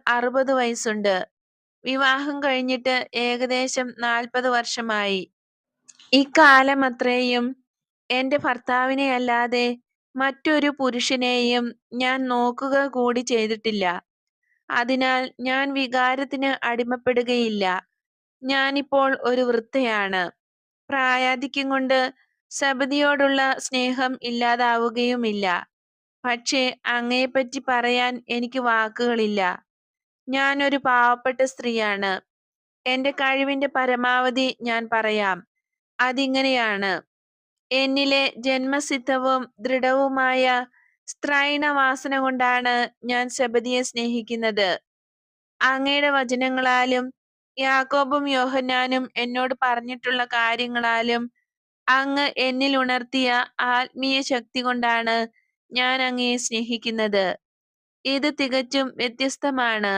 60 വയസ്സുണ്ട്. വിവാഹം കഴിഞ്ഞിട്ട് ഏകദേശം 40 വർഷമായി. ഇക്കാലമത്രയും എന്റെ ഭർത്താവിനെയല്ലാതെ മറ്റൊരു പുരുഷനെയും ഞാൻ നോക്കുക കൂടി ചെയ്തിട്ടില്ല. അതിനാൽ ഞാൻ വികാരത്തിന് അടിമപ്പെടുകയില്ല. ഞാനിപ്പോൾ ഒരു വൃദ്ധയാണ്. പ്രായാധിക്യം കൊണ്ട് സബതിയോടുള്ള സ്നേഹം ഇല്ലാതാവുകയുമില്ല. പക്ഷേ അങ്ങയെപ്പറ്റി പറയാൻ എനിക്ക് വാക്കുകളില്ല. ഞാനൊരു പാവപ്പെട്ട സ്ത്രീയാണ്. എന്റെ കഴിവിന്റെ പരമാവധി ഞാൻ പറയാം. അതിങ്ങനെയാണ്. എന്നിലെ ജന്മസിദ്ധവും ദൃഢവുമായ സ്ത്രൈണവാസന കൊണ്ടാണ് ഞാൻ സബതിയെ സ്നേഹിക്കുന്നത്. അങ്ങയുടെ വചനങ്ങളാലും യാക്കോബും യോഹന്നാനും എന്നോട് പറഞ്ഞിട്ടുള്ള കാര്യങ്ങളാലും അങ്ങ് എന്നിൽ ഉണർത്തിയ ആത്മീയ ശക്തി കൊണ്ടാണ് ഞാൻ അങ്ങയെ സ്നേഹിക്കുന്നത്. ഇത് തികച്ചും വ്യത്യസ്തമാണ്.